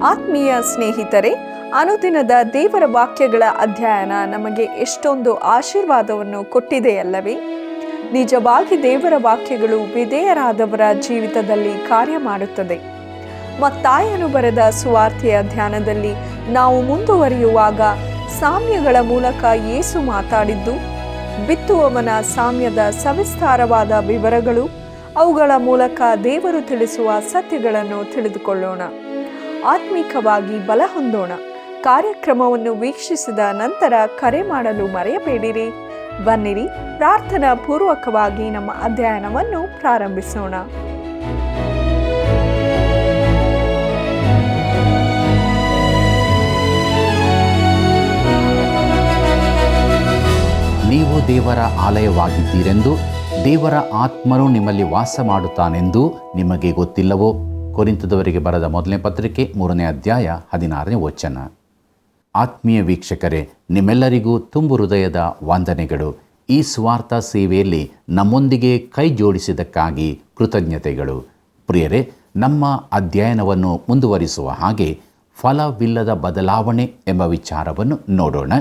ಆತ್ಮೀಯ ಸ್ನೇಹಿತರೆ, ಅನುದಿನದ ದೇವರ ವಾಕ್ಯಗಳ ಅಧ್ಯಯನ ನಮಗೆ ಎಷ್ಟೊಂದು ಆಶೀರ್ವಾದವನ್ನು ಕೊಟ್ಟಿದೆಯಲ್ಲವೇ? ನಿಜವಾಗಿ ದೇವರ ವಾಕ್ಯಗಳು ವಿಧೇಯರಾದವರ ಜೀವಿತದಲ್ಲಿ ಕಾರ್ಯ ಮಾಡುತ್ತದೆ. ಮತ್ತಾಯನು ಬರೆದ ಸುವಾರ್ತೆಯ ಧ್ಯಾನದಲ್ಲಿ ನಾವು ಮುಂದುವರಿಯುವಾಗ ಸಾಮ್ಯಗಳ ಮೂಲಕ ಯೇಸು ಮಾತಾಡಿದ್ದು, ಬಿತ್ತುವವನ ಸಾಮ್ಯದ ಸವಿಸ್ತಾರವಾದ ವಿವರಗಳು, ಅವುಗಳ ಮೂಲಕ ದೇವರು ತಿಳಿಸುವ ಸತ್ಯಗಳನ್ನು ತಿಳಿದುಕೊಳ್ಳೋಣ. ಆತ್ಮಿಕವಾಗಿ ಬಲ ಹೊಂದೋಣ. ಕಾರ್ಯಕ್ರಮವನ್ನು ವೀಕ್ಷಿಸಿದ ನಂತರ ಕರೆ ಮಾಡಲು ಮರೆಯಬೇಡಿರಿ. ಬನ್ನಿರಿ, ಪ್ರಾರ್ಥನಾ ಪೂರ್ವಕವಾಗಿ ನಮ್ಮ ಅಧ್ಯಯನವನ್ನು ಪ್ರಾರಂಭಿಸೋಣ. ನೀವು ದೇವರ ಆಲಯವಾಗಿದ್ದೀರೆಂದು, ದೇವರ ಆತ್ಮನು ನಿಮ್ಮಲ್ಲಿ ವಾಸ ಮಾಡುತ್ತಾನೆಂದು ನಿಮಗೆ ಗೊತ್ತಿಲ್ಲವೋ? ಕೊರಿಂಥದವರಿಗೆ ಬರೆದ ಮೊದಲನೇ ಪತ್ರಿಕೆ 3ನೇ ಅಧ್ಯಾಯ 16ನೇ ವಚನ. ಆತ್ಮೀಯ ವೀಕ್ಷಕರೇ, ನಿಮ್ಮೆಲ್ಲರಿಗೂ ತುಂಬು ಹೃದಯದ ವಂದನೆಗಳು. ಈ ಸ್ವಾರ್ಥ ಸೇವೆಯಲ್ಲಿ ನಮ್ಮೊಂದಿಗೆ ಕೈ ಜೋಡಿಸಿದ್ದಕ್ಕಾಗಿ ಕೃತಜ್ಞತೆಗಳು. ಪ್ರಿಯರೇ, ನಮ್ಮ ಅಧ್ಯಯನವನ್ನು ಮುಂದುವರಿಸುವ ಹಾಗೆ ಫಲವಿಲ್ಲದ ಬದಲಾವಣೆ ಎಂಬ ವಿಚಾರವನ್ನು ನೋಡೋಣ.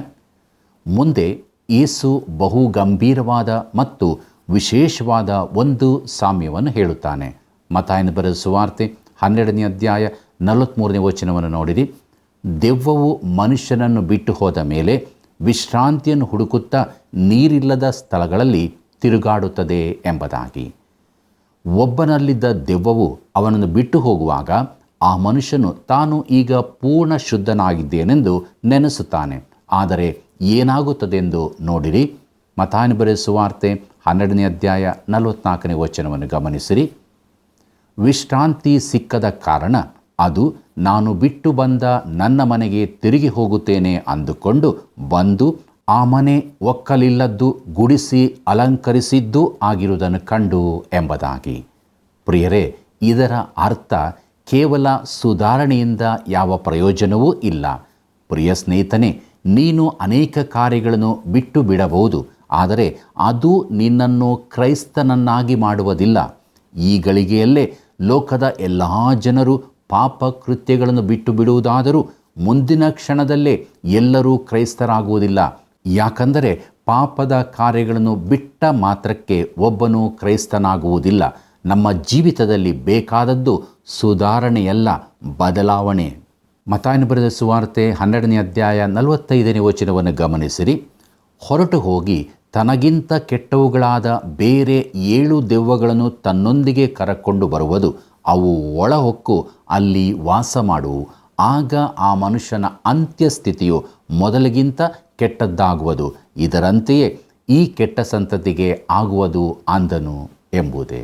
ಮುಂದೆ ಯೇಸು ಬಹು ಗಂಭೀರವಾದ ಮತ್ತು ವಿಶೇಷವಾದ ಒಂದು ಸಾಮ್ಯವನ್ನು ಹೇಳುತ್ತಾನೆ. ಮತ್ತಾಯನ ಬರೆದ ಸುವಾರ್ತೆ 12ನೇ ಅಧ್ಯಾಯ 43ನೇ ವಚನವನ್ನು ನೋಡಿರಿ. ದೆವ್ವವು ಮನುಷ್ಯನನ್ನು ಬಿಟ್ಟು ಹೋದ ಮೇಲೆ ವಿಶ್ರಾಂತಿಯನ್ನು ಹುಡುಕುತ್ತಾ ನೀರಿಲ್ಲದ ಸ್ಥಳಗಳಲ್ಲಿ ತಿರುಗಾಡುತ್ತದೆ ಎಂಬುದಾಗಿ. ಒಬ್ಬನಲ್ಲಿದ್ದ ದೆವ್ವವು ಅವನನ್ನು ಬಿಟ್ಟು ಹೋಗುವಾಗ ಆ ಮನುಷ್ಯನು ತಾನು ಈಗ ಪೂರ್ಣ ಶುದ್ಧನಾಗಿದ್ದೇನೆಂದು ನೆನೆಸುತ್ತಾನೆ. ಆದರೆ ಏನಾಗುತ್ತದೆಂದು ನೋಡಿರಿ. ಮತ್ತಾಯನ ಬರೆದ ಸುವಾರ್ತೆ 12ನೇ ಅಧ್ಯಾಯ 44ನೇ ವಚನವನ್ನು ಗಮನಿಸಿರಿ. ವಿಶ್ರಾಂತಿ ಸಿಕ್ಕದ ಕಾರಣ ಅದು ನಾನು ಬಿಟ್ಟು ಬಂದ ನನ್ನ ಮನೆಗೆ ತಿರುಗಿ ಹೋಗುತ್ತೇನೆ ಅಂದುಕೊಂಡು ಬಂದು ಆ ಮನೆ ಒಕ್ಕಲಿಲ್ಲದ್ದು, ಗುಡಿಸಿ ಅಲಂಕರಿಸಿದ್ದು ಆಗಿರುವುದನ್ನು ಕಂಡು ಎಂಬುದಾಗಿ. ಪ್ರಿಯರೇ, ಇದರ ಅರ್ಥ ಕೇವಲ ಸುಧಾರಣೆಯಿಂದ ಯಾವ ಪ್ರಯೋಜನವೂ ಇಲ್ಲ. ಪ್ರಿಯ ಸ್ನೇಹಿತನೇ, ನೀನು ಅನೇಕ ಕಾರ್ಯಗಳನ್ನು ಬಿಟ್ಟು ಬಿಡಬಹುದು, ಆದರೆ ಅದು ನಿನ್ನನ್ನು ಕ್ರೈಸ್ತನನ್ನಾಗಿ ಮಾಡುವುದಿಲ್ಲ. ಈ ಗಳಿಗೆಯಲ್ಲೇ ಲೋಕದ ಎಲ್ಲ ಜನರು ಪಾಪ ಕೃತ್ಯಗಳನ್ನು ಬಿಟ್ಟು ಬಿಡುವುದಾದರೂ ಮುಂದಿನ ಕ್ಷಣದಲ್ಲೇ ಎಲ್ಲರೂ ಕ್ರೈಸ್ತರಾಗುವುದಿಲ್ಲ. ಯಾಕಂದರೆ ಪಾಪದ ಕಾರ್ಯಗಳನ್ನು ಬಿಟ್ಟ ಮಾತ್ರಕ್ಕೆ ಒಬ್ಬನು ಕ್ರೈಸ್ತನಾಗುವುದಿಲ್ಲ. ನಮ್ಮ ಜೀವಿತದಲ್ಲಿ ಬೇಕಾದದ್ದು ಸುಧಾರಣೆಯಲ್ಲ, ಬದಲಾವಣೆ. ಮತ್ತಾಯನ ಬರೆದ ಸುವಾರ್ತೆ 12ನೇ ಅಧ್ಯಾಯ 45ನೇ ವಚನವನ್ನು ಗಮನಿಸಿರಿ. ಹೊರಟು ಹೋಗಿ ತನಗಿಂತ ಕೆಟ್ಟವುಗಳಾದ ಬೇರೆ 7 ದೆವ್ವಗಳನ್ನು ತನ್ನೊಂದಿಗೆ ಕರಕೊಂಡು ಬರುವುದು. ಅವು ಒಳಹೊಕ್ಕು ಅಲ್ಲಿ ವಾಸ ಮಾಡುವು. ಆಗ ಆ ಮನುಷ್ಯನ ಅಂತ್ಯಸ್ಥಿತಿಯು ಮೊದಲಿಗಿಂತ ಕೆಟ್ಟದ್ದಾಗುವುದು. ಇದರಂತೆಯೇ ಈ ಕೆಟ್ಟ ಸಂತತಿಗೆ ಆಗುವುದು ಅಂದನು ಎಂಬುದೇ.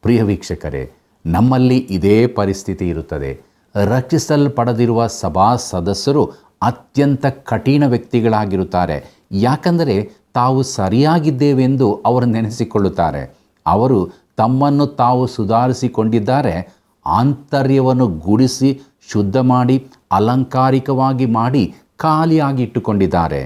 ಪ್ರಿಯ ವೀಕ್ಷಕರೇ, ನಮ್ಮಲ್ಲಿ ಇದೇ ಪರಿಸ್ಥಿತಿ ಇರುತ್ತದೆ. ರಕ್ಷಿಸಲ್ಪಡದಿರುವ ಸಭಾ ಸದಸ್ಯರು ಅತ್ಯಂತ ಕಠಿಣ ವ್ಯಕ್ತಿಗಳಾಗಿರುತ್ತಾರೆ. ಯಾಕಂದರೆ ತಾವು ಸರಿಯಾಗಿದ್ದೇವೆಂದು ಅವರು ನೆನೆಸಿಕೊಳ್ಳುತ್ತಾರೆ. ಅವರು ತಮ್ಮನ್ನು ತಾವು ಸುಧಾರಿಸಿಕೊಂಡಿದ್ದಾರೆ. ಆಂತರ್ಯವನ್ನು ಗುಡಿಸಿ ಶುದ್ಧ ಮಾಡಿ ಅಲಂಕಾರಿಕವಾಗಿ ಮಾಡಿ ಖಾಲಿಯಾಗಿ ಇಟ್ಟುಕೊಂಡಿದ್ದಾರೆ.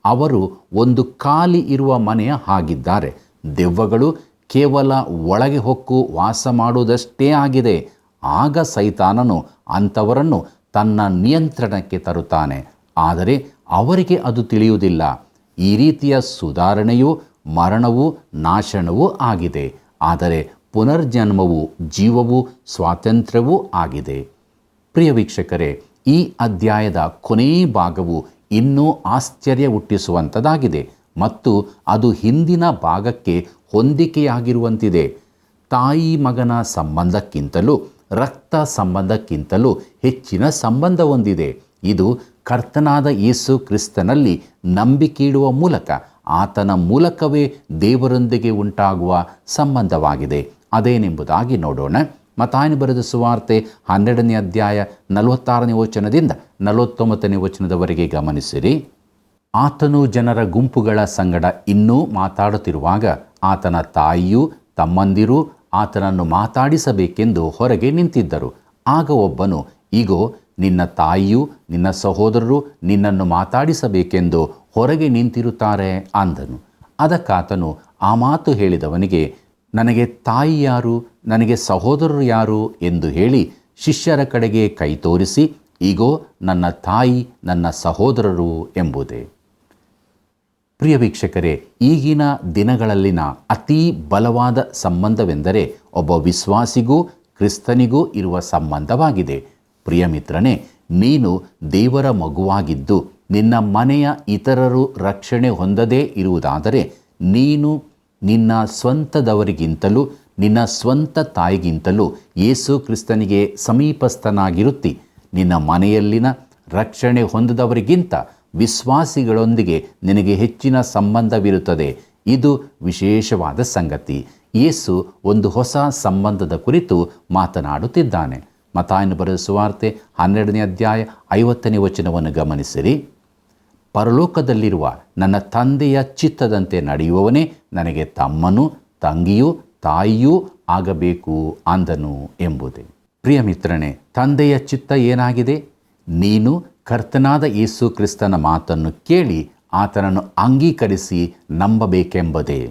ಅವರು ಒಂದು ಖಾಲಿ ಇರುವ ಮನೆಯ ಹಾಗಿದ್ದಾರೆ. ದೆವ್ವಗಳು ಕೇವಲ ಒಳಗೆ ಹೊಕ್ಕು ವಾಸ ಮಾಡುವುದಷ್ಟೇ ಆಗಿದೆ. ಆಗ ಸೈತಾನನು ಅಂಥವರನ್ನು ತನ್ನ ನಿಯಂತ್ರಣಕ್ಕೆ ತರುತ್ತಾನೆ. ಆದರೆ ಅವರಿಗೆ ಅದು ತಿಳಿಯುವುದಿಲ್ಲ. ಈ ರೀತಿಯ ಸುಧಾರಣೆಯು ಮರಣವೂ ನಾಶನವೂ ಆಗಿದೆ. ಆದರೆ ಪುನರ್ಜನ್ಮವು ಜೀವವೂ ಸ್ವಾತಂತ್ರ್ಯವೂ ಆಗಿದೆ. ಪ್ರಿಯ ವೀಕ್ಷಕರೇ, ಈ ಅಧ್ಯಾಯದ ಕೊನೆಯ ಭಾಗವು ಇನ್ನೂ ಆಶ್ಚರ್ಯ ಹುಟ್ಟಿಸುವಂಥದ್ದಾಗಿದೆ ಮತ್ತು ಅದು ಹಿಂದಿನ ಭಾಗಕ್ಕೆ ಹೊಂದಿಕೆಯಾಗಿರುವಂತಿದೆ. ತಾಯಿ ಮಗನ ಸಂಬಂಧಕ್ಕಿಂತಲೂ ರಕ್ತ ಸಂಬಂಧಕ್ಕಿಂತಲೂ ಹೆಚ್ಚಿನ ಸಂಬಂಧ ಹೊಂದಿದೆ. ಇದು ಕರ್ತನಾದ ಯೇಸು ಕ್ರಿಸ್ತನಲ್ಲಿ ನಂಬಿಕೆಯಿಡುವ ಮೂಲಕ ಆತನ ಮೂಲಕವೇ ದೇವರೊಂದಿಗೆ ಉಂಟಾಗುವ ಸಂಬಂಧವಾಗಿದೆ. ಅದೇನೆಂಬುದಾಗಿ ನೋಡೋಣ. ಮತ್ತಾಯನ ಬರೆದ ಸುವಾರ್ತೆ 12ನೇ ಅಧ್ಯಾಯ 46ನೇ ವಚನದಿಂದ 49ನೇ ವಚನದವರೆಗೆ ಗಮನಿಸಿರಿ. ಆತನು ಜನರ ಗುಂಪುಗಳ ಸಂಗಡ ಇನ್ನೂ ಮಾತಾಡುತ್ತಿರುವಾಗ ಆತನ ತಾಯಿಯೂ ತಮ್ಮಂದಿರೂ ಆತನನ್ನು ಮಾತಾಡಿಸಬೇಕೆಂದು ಹೊರಗೆ ನಿಂತಿದ್ದರು. ಆಗ ಒಬ್ಬನು, ಇಗೋ, ನಿನ್ನ ತಾಯಿಯೂ ನಿನ್ನ ಸಹೋದರರು ನಿನ್ನನ್ನು ಮಾತಾಡಿಸಬೇಕೆಂದು ಹೊರಗೆ ನಿಂತಿರುತ್ತಾರೆ ಅಂದನು. ಅದಕ್ಕಾತನು ಆ ಮಾತು ಹೇಳಿದವನಿಗೆ, ನನಗೆ ತಾಯಿ ಯಾರು, ನನಗೆ ಸಹೋದರರು ಯಾರು ಎಂದು ಹೇಳಿ ಶಿಷ್ಯರ ಕಡೆಗೆ ಕೈ ತೋರಿಸಿ, ಈಗೋ ನನ್ನ ತಾಯಿ, ನನ್ನ ಸಹೋದರರು ಎಂಬುದೇ. ಪ್ರಿಯ ವೀಕ್ಷಕರೇ, ಈಗಿನ ದಿನಗಳಲ್ಲಿನ ಅತೀ ಬಲವಾದ ಸಂಬಂಧವೆಂದರೆ ಒಬ್ಬ ವಿಶ್ವಾಸಿಗೂ ಕ್ರಿಸ್ತನಿಗೂ ಇರುವ ಸಂಬಂಧವಾಗಿದೆ. ಪ್ರಿಯ ಮಿತ್ರನೇ, ನೀನು ದೇವರ ಮಗುವಾಗಿದ್ದು ನಿನ್ನ ಮನೆಯ ಇತರರು ರಕ್ಷಣೆ ಹೊಂದದೇ ಇರುವುದಾದರೆ ನೀನು ನಿನ್ನ ಸ್ವಂತದವರಿಗಿಂತಲೂ ನಿನ್ನ ಸ್ವಂತ ತಾಯಿಗಿಂತಲೂ ಯೇಸು ಕ್ರಿಸ್ತನಿಗೆ ಸಮೀಪಸ್ಥನಾಗಿರುತ್ತಿ. ನಿನ್ನ ಮನೆಯಲ್ಲಿನ ರಕ್ಷಣೆ ಹೊಂದದವರಿಗಿಂತ ವಿಶ್ವಾಸಿಗಳೊಂದಿಗೆ ನಿನಗೆ ಹೆಚ್ಚಿನ ಸಂಬಂಧವಿರುತ್ತದೆ. ಇದು ವಿಶೇಷವಾದ ಸಂಗತಿ. ಯೇಸು ಒಂದು ಹೊಸ ಸಂಬಂಧದ ಕುರಿತು ಮಾತನಾಡುತ್ತಿದ್ದಾನೆ. ಮತ್ತಾಯನು ಬರೆದ ಸುವಾರ್ತೆ 12ನೇ ಅಧ್ಯಾಯ 50ನೇ ವಚನವನ್ನು ಗಮನಿಸಿರಿ. ಪರಲೋಕದಲ್ಲಿರುವ ನನ್ನ ತಂದೆಯ ಚಿತ್ತದಂತೆ ನಡೆಯುವವನೇ ನನಗೆ ತಮ್ಮನೂ ತಂಗಿಯೂ ತಾಯಿಯೂ ಆಗಬೇಕು ಅಂದನು ಎಂಬುದೇ. ಪ್ರಿಯ ಮಿತ್ರನೇ, ತಂದೆಯ ಚಿತ್ತ ಏನಾಗಿದೆ? ನೀನು ಕರ್ತನಾದ ಯೇಸು ಕ್ರಿಸ್ತನ ಮಾತನ್ನು ಕೇಳಿ ಆತನನ್ನು ಅಂಗೀಕರಿಸಿ ನಂಬಬೇಕೆಂಬುದೇ.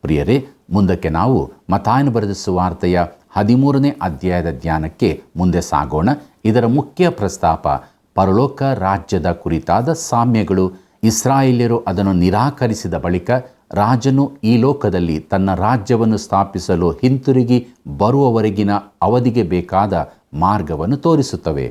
ಪ್ರಿಯರೇ, ಮುಂದಕ್ಕೆ ನಾವು ಮತ್ತಾಯನು ಬರೆದ ಸುವಾರ್ತೆಯ 13ನೇ ಅಧ್ಯಾಯದ ಧ್ಯಾನಕ್ಕೆ ಮುಂದೆ ಸಾಗೋಣ. ಇದರ ಮುಖ್ಯ ಪ್ರಸ್ತಾಪ ಪರಲೋಕ ರಾಜ್ಯದ ಕುರಿತಾದ ಸಾಮ್ಯಗಳು. ಇಸ್ರಾಯೇಲ್ಯರು ಅದನ್ನು ನಿರಾಕರಿಸಿದ ಬಳಿಕ ರಾಜನು ಈ ಲೋಕದಲ್ಲಿ ತನ್ನ ರಾಜ್ಯವನ್ನು ಸ್ಥಾಪಿಸಲು ಹಿಂತಿರುಗಿ ಬರುವವರೆಗಿನ ಅವಧಿಗೆ ಬೇಕಾದ ಮಾರ್ಗವನ್ನು ತೋರಿಸುತ್ತವೆ.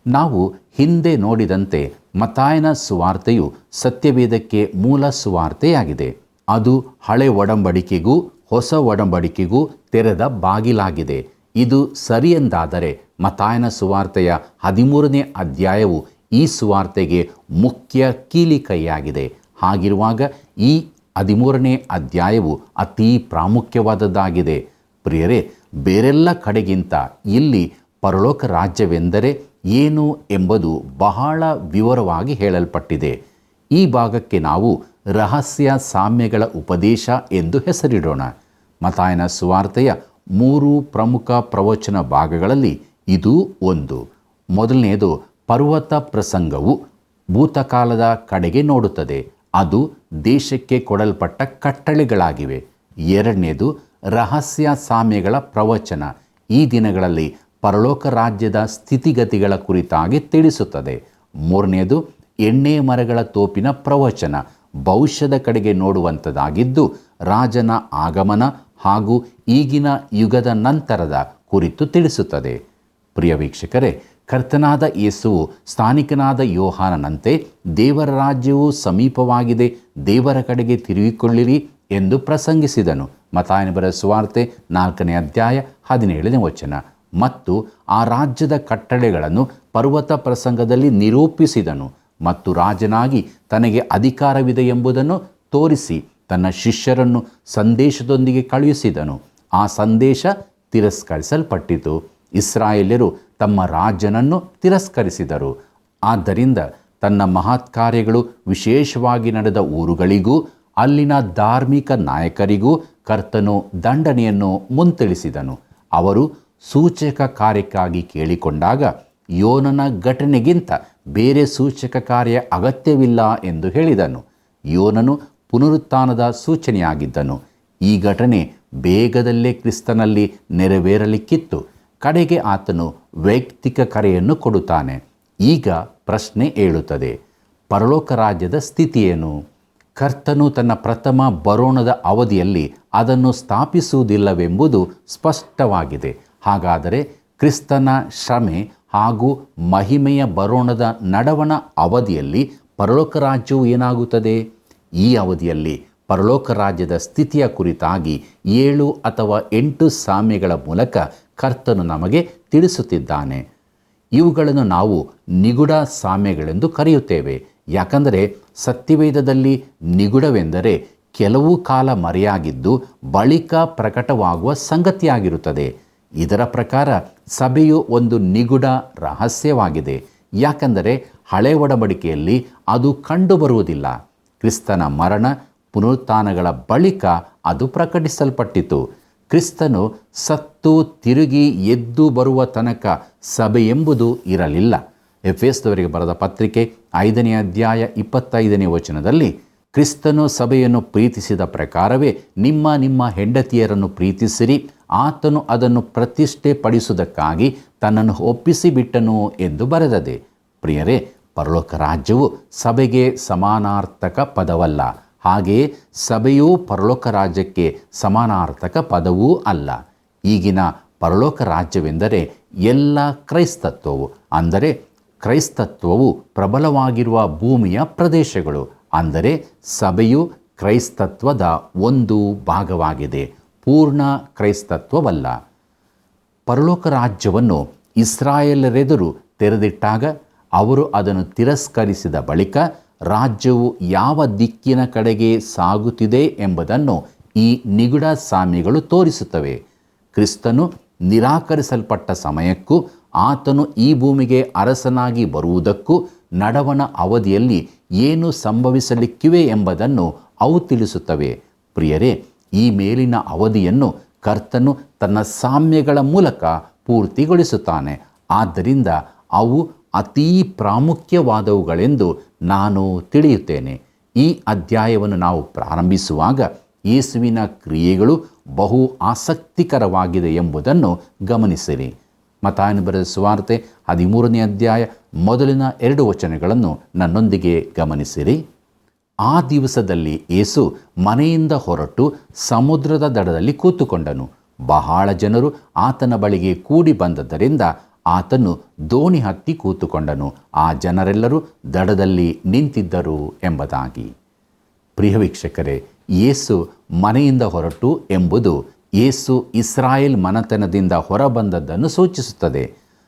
ನಾವು ಹಿಂದೆ ನೋಡಿದಂತೆ ಮತ್ತಾಯನ ಸುವಾರ್ತೆಯು ಸತ್ಯವೇದಕ್ಕೆ ಮೂಲ ಸುವಾರ್ತೆಯಾಗಿದೆ. ಅದು ಹಳೆ ಒಡಂಬಡಿಕೆಗೂ ಹೊಸ ಒಡಂಬಡಿಕೆಗೂ ತೆರೆದ ಬಾಗಿಲಾಗಿದೆ. ಇದು ಸರಿಯೆಂದಾದರೆ ಮತ್ತಾಯನ ಸುವಾರ್ತೆಯ 13ನೇ ಅಧ್ಯಾಯವು ಈ ಸುವಾರ್ತೆಗೆ ಮುಖ್ಯ ಕೀಲಿಕೈಯಾಗಿದೆ. ಹಾಗಿರುವಾಗ ಈ 13ನೇ ಅಧ್ಯಾಯವು ಅತೀ ಪ್ರಾಮುಖ್ಯವಾದದ್ದಾಗಿದೆ. ಪ್ರಿಯರೇ, ಬೇರೆಲ್ಲ ಕಡೆಗಿಂತ ಇಲ್ಲಿ ಪರಲೋಕ ರಾಜ್ಯವೆಂದರೆ ಏನು ಎಂಬುದು ಬಹಳ ವಿವರವಾಗಿ ಹೇಳಲ್ಪಟ್ಟಿದೆ. ಈ ಭಾಗಕ್ಕೆ ನಾವು ರಹಸ್ಯ ಸಾಮ್ಯಗಳ ಉಪದೇಶ ಎಂದು ಹೆಸರಿಡೋಣ. ಮತ್ತಾಯನ ಸುವಾರ್ತೆಯ 3 ಪ್ರಮುಖ ಪ್ರವಚನ ಭಾಗಗಳಲ್ಲಿ ಇದು ಒಂದು. ಮೊದಲನೆಯದು ಪರ್ವತ ಪ್ರಸಂಗವು ಭೂತಕಾಲದ ಕಡೆಗೆ ನೋಡುತ್ತದೆ. ಅದು ದೇಶಕ್ಕೆ ಕೊಡಲ್ಪಟ್ಟ ಕಟ್ಟಳೆಗಳಾಗಿವೆ. ಎರಡನೇದು ರಹಸ್ಯ ಸಾಮ್ಯಗಳ ಪ್ರವಚನ. ಈ ದಿನಗಳಲ್ಲಿ ಪರಲೋಕ ರಾಜ್ಯದ ಸ್ಥಿತಿಗತಿಗಳ ಕುರಿತಾಗಿ ತಿಳಿಸುತ್ತದೆ. ಮೂರನೆಯದು ಎಣ್ಣೆ ಮರಗಳ ತೋಪಿನ ಪ್ರವಚನ, ಭವಿಷ್ಯದ ಕಡೆಗೆ ನೋಡುವಂಥದ್ದಾಗಿದ್ದು ರಾಜನ ಆಗಮನ ಹಾಗೂ ಈಗಿನ ಯುಗದ ನಂತರದ ಕುರಿತು ತಿಳಿಸುತ್ತದೆ. ಪ್ರಿಯ ವೀಕ್ಷಕರೇ, ಕರ್ತನಾದ ಯೇಸುವು ಸ್ಥಾನಿಕನಾದ ಯೋಹಾನನಂತೆ ದೇವರ ರಾಜ್ಯವು ಸಮೀಪವಾಗಿದೆ, ದೇವರ ಕಡೆಗೆ ತಿರುಗಿಕೊಳ್ಳಿರಿ ಎಂದು ಪ್ರಸಂಗಿಸಿದನು. ಮತ್ತಾಯನ ಬರೆದ ಸುವಾರ್ತೆ 4ನೇ ಅಧ್ಯಾಯ 17ನೇ ವಚನ. ಮತ್ತು ಆ ರಾಜ್ಯದ ಕಟ್ಟಳೆಗಳನ್ನು ಪರ್ವತ ಪ್ರಸಂಗದಲ್ಲಿ ನಿರೂಪಿಸಿದನು ಮತ್ತು ರಾಜನಾಗಿ ತನಗೆ ಅಧಿಕಾರವಿದೆ ಎಂಬುದನ್ನು ತೋರಿಸಿ ತನ್ನ ಶಿಷ್ಯರನ್ನು ಸಂದೇಶದೊಂದಿಗೆ ಕಳುಹಿಸಿದನು. ಆ ಸಂದೇಶ ತಿರಸ್ಕರಿಸಲ್ಪಟ್ಟಿತು. ಇಸ್ರಾಯೇಲ್ಯರು ತಮ್ಮ ರಾಜನನ್ನು ತಿರಸ್ಕರಿಸಿದರು. ಆದ್ದರಿಂದ ತನ್ನ ಮಹತ್ ಕಾರ್ಯಗಳು ವಿಶೇಷವಾಗಿ ನಡೆದ ಊರುಗಳಿಗೂ ಅಲ್ಲಿನ ಧಾರ್ಮಿಕ ನಾಯಕರಿಗೂ ಕರ್ತನು ದಂಡನೆಯನ್ನು ಮುಂತಿಳಿಸಿದನು. ಅವರು ಸೂಚಕ ಕಾರ್ಯಕ್ಕಾಗಿ ಕೇಳಿಕೊಂಡಾಗ ಯೋನನ ಘಟನೆಗಿಂತ ಬೇರೆ ಸೂಚಕ ಕಾರ್ಯ ಅಗತ್ಯವಿಲ್ಲ ಎಂದು ಹೇಳಿದನು. ಯೋನನು ಪುನರುತ್ಥಾನದ ಸೂಚನೆಯಾಗಿದ್ದನು. ಈ ಘಟನೆ ಬೇಗದಲ್ಲೇ ಕ್ರಿಸ್ತನಲ್ಲಿ ನೆರವೇರಲಿಕ್ಕಿತ್ತು. ಕಡೆಗೆ ಆತನು ವೈಯಕ್ತಿಕ ಕರೆಯನ್ನು ಕೊಡುತ್ತಾನೆ. ಈಗ ಪ್ರಶ್ನೆ ಏಳುತ್ತದೆ, ಪರಲೋಕ ರಾಜ್ಯದ ಸ್ಥಿತಿಯೇನು? ಕರ್ತನು ತನ್ನ ಪ್ರಥಮ ಬರೋಣದ ಅವಧಿಯಲ್ಲಿ ಅದನ್ನು ಸ್ಥಾಪಿಸುವುದಿಲ್ಲವೆಂಬುದು ಸ್ಪಷ್ಟವಾಗಿದೆ. ಹಾಗಾದರೆ ಕ್ರಿಸ್ತನ ಶ್ರಮೆ ಹಾಗೂ ಮಹಿಮೆಯ ಬರೋಣದ ನಡವಣ ಅವಧಿಯಲ್ಲಿ ಪರಲೋಕ ರಾಜ್ಯವು ಏನಾಗುತ್ತದೆ? ಈ ಅವಧಿಯಲ್ಲಿ ಪರಲೋಕ ರಾಜ್ಯದ ಸ್ಥಿತಿಯ ಕುರಿತಾಗಿ 7 ಅಥವಾ 8 ಸಾಮ್ಯಗಳ ಮೂಲಕ ಕರ್ತನು ನಮಗೆ ತಿಳಿಸುತ್ತಿದ್ದಾನೆ. ಇವುಗಳನ್ನು ನಾವು ನಿಗೂಢ ಸಾಮ್ಯಗಳೆಂದು ಕರೆಯುತ್ತೇವೆ. ಯಾಕಂದರೆ ಸತ್ಯವೇದದಲ್ಲಿ ನಿಗೂಢವೆಂದರೆ ಕೆಲವು ಕಾಲ ಮರೆಯಾಗಿದ್ದು ಬಳಿಕ ಪ್ರಕಟವಾಗುವ ಸಂಗತಿಯಾಗಿರುತ್ತದೆ. ಇದರ ಪ್ರಕಾರ ಸಭೆಯು ಒಂದು ನಿಗೂಢ ರಹಸ್ಯವಾಗಿದೆ. ಯಾಕಂದರೆ ಹಳೆ ಒಡಂಬಡಿಕೆಯಲ್ಲಿ ಅದು ಕಂಡುಬರುವುದಿಲ್ಲ. ಕ್ರಿಸ್ತನ ಮರಣ ಪುನರುತ್ಥಾನಗಳ ಬಳಿಕ ಅದು ಪ್ರಕಟಿಸಲ್ಪಟ್ಟಿತು. ಕ್ರಿಸ್ತನು ಸತ್ತು ತಿರುಗಿ ಎದ್ದು ಬರುವ ತನಕ ಸಭೆ ಎಂಬುದು ಇರಲಿಲ್ಲ. ಎಫೆಸದವರಿಗೆ ಬರೆದ ಪತ್ರಿಕೆ 5ನೇ ಅಧ್ಯಾಯ 25ನೇ ವಚನದಲ್ಲಿ ಕ್ರಿಸ್ತನು ಸಭೆಯನ್ನು ಪ್ರೀತಿಸಿದ ಪ್ರಕಾರವೇ ನಿಮ್ಮ ಹೆಂಡತಿಯರನ್ನು ಪ್ರೀತಿಸಿರಿ, ಆತನು ಅದನ್ನು ಪ್ರತಿಷ್ಠೆ ಪಡಿಸುವುದಕ್ಕಾಗಿ ತನ್ನನ್ನು ಒಪ್ಪಿಸಿಬಿಟ್ಟನು ಎಂದು ಬರೆದದೆ. ಪ್ರಿಯರೇ, ಪರಲೋಕ ರಾಜ್ಯವು ಸಭೆಗೆ ಸಮಾನಾರ್ಥಕ ಪದವಲ್ಲ. ಹಾಗೆಯೇ ಸಭೆಯೂ ಪರಲೋಕ ರಾಜ್ಯಕ್ಕೆ ಸಮಾನಾರ್ಥಕ ಪದವೂ ಅಲ್ಲ. ಈಗಿನ ಪರಲೋಕ ರಾಜ್ಯವೆಂದರೆ ಎಲ್ಲ ಕ್ರೈಸ್ತತ್ವವು, ಅಂದರೆ ಕ್ರೈಸ್ತತ್ವವು ಪ್ರಬಲವಾಗಿರುವ ಭೂಮಿಯ ಪ್ರದೇಶಗಳು, ಅಂದರೆ ಸಭೆಯು ಕ್ರೈಸ್ತತ್ವದ ಒಂದು ಭಾಗವಾಗಿದೆ, ಪೂರ್ಣ ಕ್ರೈಸ್ತತ್ವವಲ್ಲ. ಪರಲೋಕ ರಾಜ್ಯವನ್ನು ಇಸ್ರಾಯೇಲರೆದುರು ತೆರೆದಿಟ್ಟಾಗ ಅವರು ಅದನ್ನು ತಿರಸ್ಕರಿಸಿದ ಬಳಿಕ ರಾಜ್ಯವು ಯಾವ ದಿಕ್ಕಿನ ಕಡೆಗೆ ಸಾಗುತ್ತಿದೆ ಎಂಬುದನ್ನು ಈ ನಿಗೂಢ ಸಾಮ್ಯಗಳು ತೋರಿಸುತ್ತವೆ. ಕ್ರಿಸ್ತನು ನಿರಾಕರಿಸಲ್ಪಟ್ಟ ಸಮಯಕ್ಕೂ ಆತನು ಈ ಭೂಮಿಗೆ ಅರಸನಾಗಿ ಬರುವುದಕ್ಕೂ ನಡವಣ ಅವಧಿಯಲ್ಲಿ ಏನು ಸಂಭವಿಸಲಿಕ್ಕಿವೆ ಎಂಬುದನ್ನು ಅವು ತಿಳಿಸುತ್ತವೆ. ಪ್ರಿಯರೇ, ಈ ಮೇಲಿನ ಅವಧಿಯನ್ನು ಕರ್ತನು ತನ್ನ ಸಾಮ್ಯಗಳ ಮೂಲಕ ಪೂರ್ತಿಗೊಳಿಸುತ್ತಾನೆ. ಆದ್ದರಿಂದ ಅವು ಅತೀ ಪ್ರಾಮುಖ್ಯವಾದವುಗಳೆಂದು ನಾನು ತಿಳಿಯುತ್ತೇನೆ. ಈ ಅಧ್ಯಾಯವನ್ನು ನಾವು ಪ್ರಾರಂಭಿಸುವಾಗ ಯೇಸುವಿನ ಕ್ರಿಯೆಗಳು ಬಹು ಆಸಕ್ತಿಕರವಾಗಿದೆ ಎಂಬುದನ್ನು ಗಮನಿಸಿರಿ. ಮತ್ತಾಯನು ಬರೆದ ಸುವಾರ್ತೆ 13ನೇ ಅಧ್ಯಾಯ ಮೊದಲಿನ 2 ವಚನಗಳನ್ನು ನನ್ನೊಂದಿಗೆ ಗಮನಿಸಿರಿ. ಆ ದಿವಸದಲ್ಲಿ ಯೇಸು ಮನೆಯಿಂದ ಹೊರಟು ಸಮುದ್ರದ ದಡದಲ್ಲಿ ಕೂತುಕೊಂಡನು. ಬಹಳ ಜನರು ಆತನ ಬಳಿಗೆ ಕೂಡಿ ಬಂದದ್ದರಿಂದ ಆತನು ದೋಣಿ ಹತ್ತಿ ಕೂತುಕೊಂಡನು. ಆ ಜನರೆಲ್ಲರೂ ದಡದಲ್ಲಿ ನಿಂತಿದ್ದರು ಎಂಬುದಾಗಿ. ಪ್ರಿಯ ವೀಕ್ಷಕರೇ, ಯೇಸು ಮನೆಯಿಂದ ಹೊರಟು ಎಂಬುದು ಯೇಸು ಇಸ್ರಾಯೇಲ್ ಮನೆತನದಿಂದ ಹೊರಬಂದದ್ದನ್ನು ಸೂಚಿಸುತ್ತದೆ.